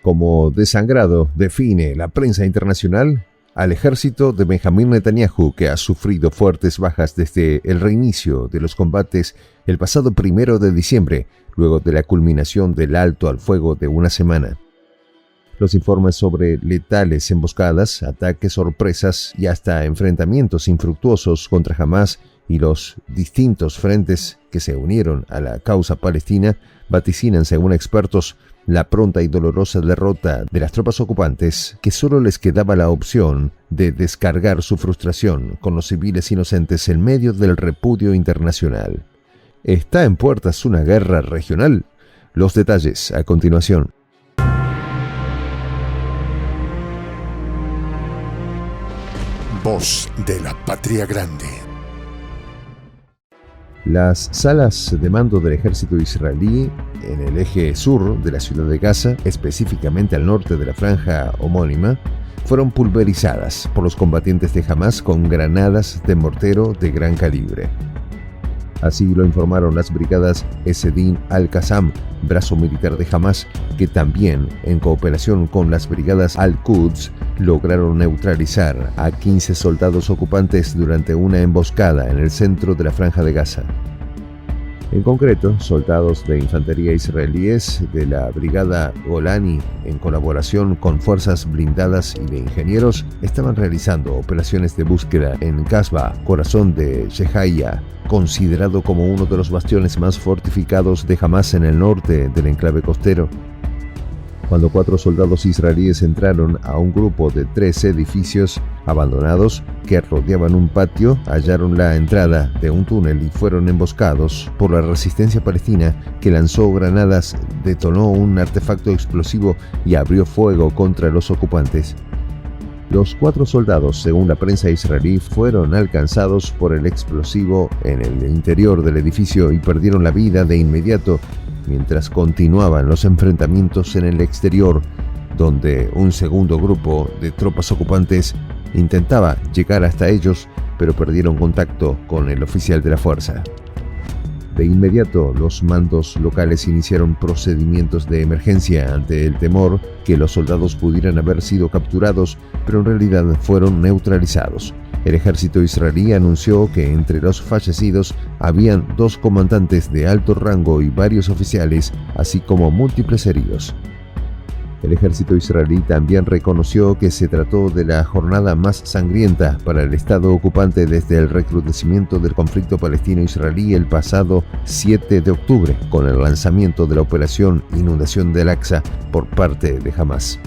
Como desangrado define la prensa internacional al ejército de Benjamín Netanyahu, que ha sufrido fuertes bajas desde el reinicio de los combates el pasado 1 de diciembre, luego de la culminación del alto al fuego de una semana. Los informes sobre letales emboscadas, ataques sorpresas y hasta enfrentamientos infructuosos contra Hamás y los distintos frentes que se unieron a la causa palestina vaticinan, según expertos, la pronta y dolorosa derrota de las tropas ocupantes, que solo les quedaba la opción de descargar su frustración con los civiles inocentes en medio del repudio internacional. ¿Está en puertas una guerra regional? Los detalles a continuación. Voz de la Patria Grande. Las salas de mando del ejército israelí en el eje sur de la ciudad de Gaza, específicamente al norte de la franja homónima, fueron pulverizadas por los combatientes de Hamás con granadas de mortero de gran calibre. Así lo informaron las brigadas Esedin al-Qassam, brazo militar de Hamás, que también, en cooperación con las brigadas Al-Quds, lograron neutralizar a 15 soldados ocupantes durante una emboscada en el centro de la franja de Gaza. En concreto, soldados de infantería israelíes de la brigada Golani, en colaboración con fuerzas blindadas y de ingenieros, estaban realizando operaciones de búsqueda en Kasba, corazón de Shejaiya, considerado como uno de los bastiones más fortificados de Hamás en el norte del enclave costero. Cuando 4 soldados israelíes entraron a un grupo de 3 edificios abandonados que rodeaban un patio, hallaron la entrada de un túnel y fueron emboscados por la resistencia palestina, que lanzó granadas, detonó un artefacto explosivo y abrió fuego contra los ocupantes. Los 4 soldados, según la prensa israelí, fueron alcanzados por el explosivo en el interior del edificio y perdieron la vida de inmediato, mientras continuaban los enfrentamientos en el exterior, donde un segundo grupo de tropas ocupantes intentaba llegar hasta ellos, pero perdieron contacto con el oficial de la fuerza. De inmediato, los mandos locales iniciaron procedimientos de emergencia ante el temor que los soldados pudieran haber sido capturados, pero en realidad fueron neutralizados. El ejército israelí anunció que entre los fallecidos habían 2 comandantes de alto rango y varios oficiales, así como múltiples heridos. El ejército israelí también reconoció que se trató de la jornada más sangrienta para el Estado ocupante desde el recrudecimiento del conflicto palestino-israelí el pasado 7 de octubre, con el lanzamiento de la operación Inundación del Al-Aqsa por parte de Hamás.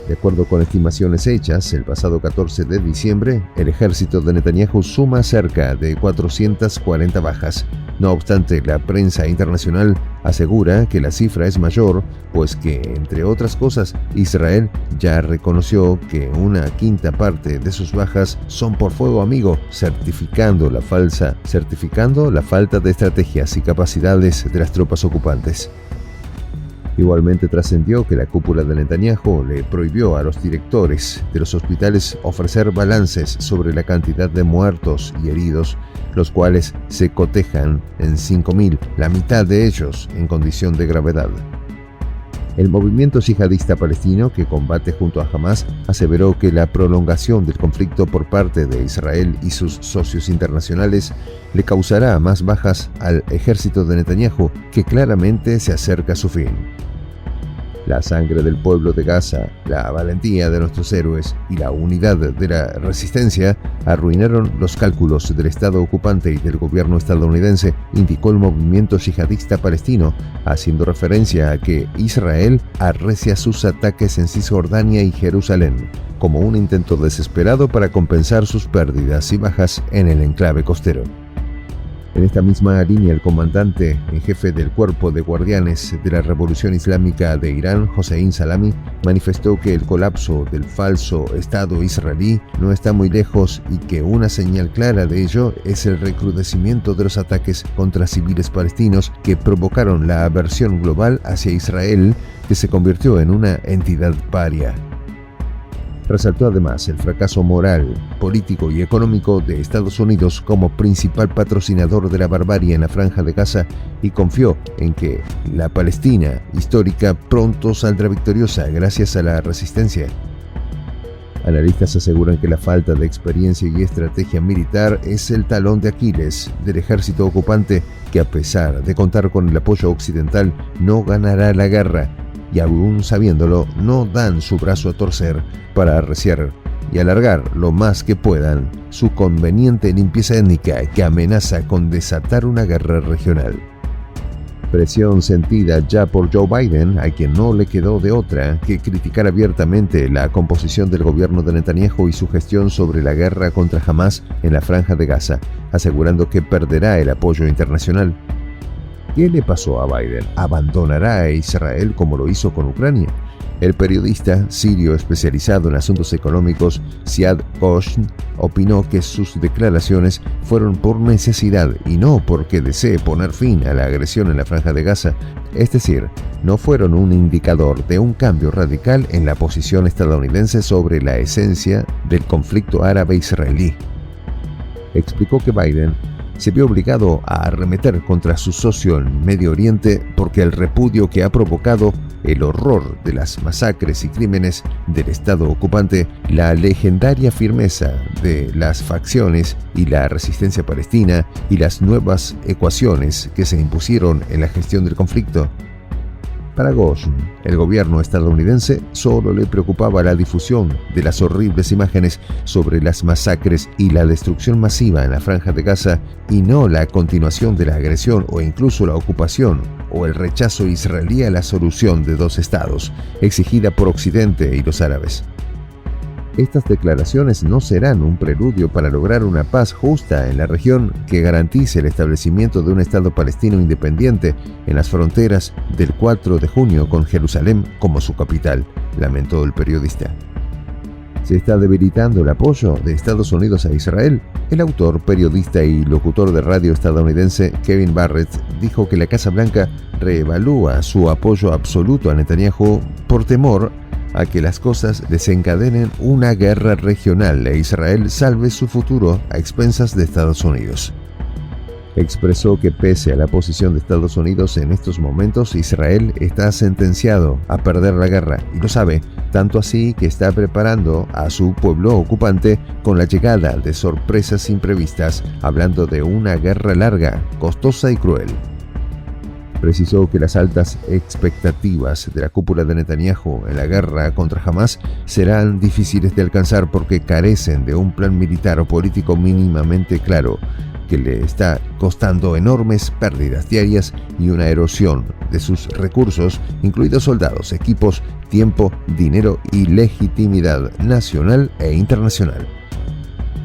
De acuerdo con estimaciones hechas, el pasado 14 de diciembre, el ejército de Netanyahu suma cerca de 440 bajas. No obstante, la prensa internacional asegura que la cifra es mayor, pues que, entre otras cosas, Israel ya reconoció que una quinta parte de sus bajas son por fuego amigo, certificando la falta de estrategias y capacidades de las tropas ocupantes. Igualmente trascendió que la cúpula de Netanyahu le prohibió a los directores de los hospitales ofrecer balances sobre la cantidad de muertos y heridos, los cuales se cotejan en 5.000, la mitad de ellos en condición de gravedad. El movimiento yihadista palestino, que combate junto a Hamás, aseveró que la prolongación del conflicto por parte de Israel y sus socios internacionales le causará más bajas al ejército de Netanyahu, que claramente se acerca a su fin. La sangre del pueblo de Gaza, la valentía de nuestros héroes y la unidad de la resistencia arruinaron los cálculos del Estado ocupante y del gobierno estadounidense, indicó el movimiento yihadista palestino, haciendo referencia a que Israel arrecia sus ataques en Cisjordania y Jerusalén, como un intento desesperado para compensar sus pérdidas y bajas en el enclave costero. En esta misma línea, el comandante en jefe del Cuerpo de Guardianes de la Revolución Islámica de Irán, Hossein Salami, manifestó que el colapso del falso Estado israelí no está muy lejos y que una señal clara de ello es el recrudecimiento de los ataques contra civiles palestinos que provocaron la aversión global hacia Israel, que se convirtió en una entidad paria. Resaltó además el fracaso moral, político y económico de Estados Unidos como principal patrocinador de la barbarie en la Franja de Gaza y confió en que la Palestina histórica pronto saldrá victoriosa gracias a la resistencia. Analistas aseguran que la falta de experiencia y estrategia militar es el talón de Aquiles del ejército ocupante que, a pesar de contar con el apoyo occidental, no ganará la guerra y, aún sabiéndolo, no dan su brazo a torcer para arreciar y alargar lo más que puedan su conveniente limpieza étnica que amenaza con desatar una guerra regional. Presión sentida ya por Joe Biden, a quien no le quedó de otra que criticar abiertamente la composición del gobierno de Netanyahu y su gestión sobre la guerra contra Hamás en la Franja de Gaza, asegurando que perderá el apoyo internacional. ¿Qué le pasó a Biden? ¿Abandonará a Israel como lo hizo con Ucrania? El periodista sirio especializado en asuntos económicos Ziad Ghosh opinó que sus declaraciones fueron por necesidad y no porque desee poner fin a la agresión en la Franja de Gaza, es decir, no fueron un indicador de un cambio radical en la posición estadounidense sobre la esencia del conflicto árabe-israelí. Explicó que Biden se vio obligado a arremeter contra su socio en Medio Oriente porque el repudio que ha provocado el horror de las masacres y crímenes del Estado ocupante, la legendaria firmeza de las facciones y la resistencia palestina y las nuevas ecuaciones que se impusieron en la gestión del conflicto. Para Ghosh, el gobierno estadounidense solo le preocupaba la difusión de las horribles imágenes sobre las masacres y la destrucción masiva en la Franja de Gaza y no la continuación de la agresión o incluso la ocupación o el rechazo israelí a la solución de dos estados, exigida por Occidente y los árabes. Estas declaraciones no serán un preludio para lograr una paz justa en la región que garantice el establecimiento de un Estado palestino independiente en las fronteras del 4 de junio con Jerusalén como su capital, lamentó el periodista. ¿Se está debilitando el apoyo de Estados Unidos a Israel? El autor, periodista y locutor de radio estadounidense Kevin Barrett dijo que la Casa Blanca reevalúa su apoyo absoluto a Netanyahu por temor a que las cosas desencadenen una guerra regional e Israel salve su futuro a expensas de Estados Unidos. Expresó que pese a la posición de Estados Unidos en estos momentos, Israel está sentenciado a perder la guerra y lo sabe, tanto así que está preparando a su pueblo ocupante con la llegada de sorpresas imprevistas, hablando de una guerra larga, costosa y cruel. Precisó que las altas expectativas de la cúpula de Netanyahu en la guerra contra Hamás serán difíciles de alcanzar porque carecen de un plan militar o político mínimamente claro, que le está costando enormes pérdidas diarias y una erosión de sus recursos, incluidos soldados, equipos, tiempo, dinero y legitimidad nacional e internacional.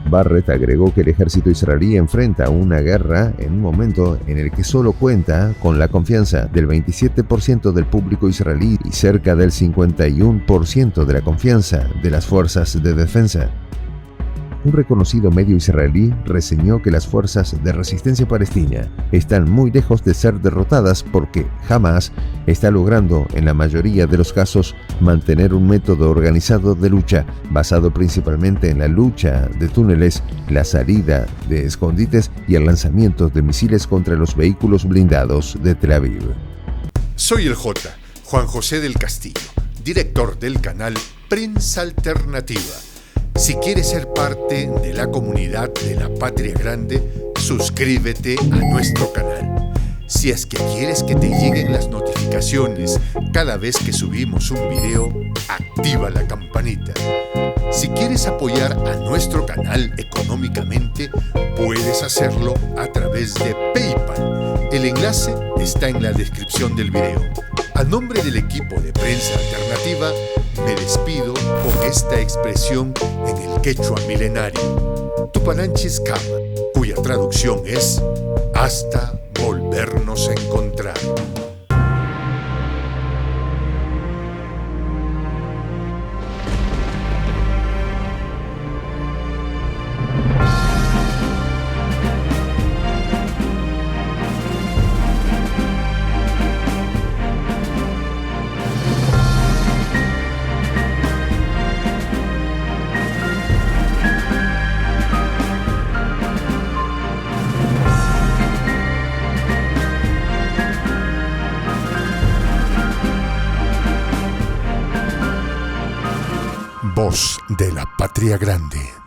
Barrett agregó que el ejército israelí enfrenta una guerra en un momento en el que solo cuenta con la confianza del 27% del público israelí y cerca del 51% de la confianza de las fuerzas de defensa. Un reconocido medio israelí reseñó que las fuerzas de resistencia palestina están muy lejos de ser derrotadas porque Hamás está logrando, en la mayoría de los casos, mantener un método organizado de lucha basado principalmente en la lucha de túneles, la salida de escondites y el lanzamiento de misiles contra los vehículos blindados de Tel Aviv. Soy el J, Juan José del Castillo, director del canal Prensa Alternativa. Si quieres ser parte de la comunidad de la Patria Grande, suscríbete a nuestro canal. Si es que quieres que te lleguen las notificaciones cada vez que subimos un video, activa la campanita. Si quieres apoyar a nuestro canal económicamente, puedes hacerlo a través de PayPal. El enlace está en la descripción del video. A nombre del equipo de Prensa Alternativa, me despido con esta expresión en el quechua milenario, Tupananchis Kama, cuya traducción es hasta volvernos a encontrar. Voz de la Patria Grande.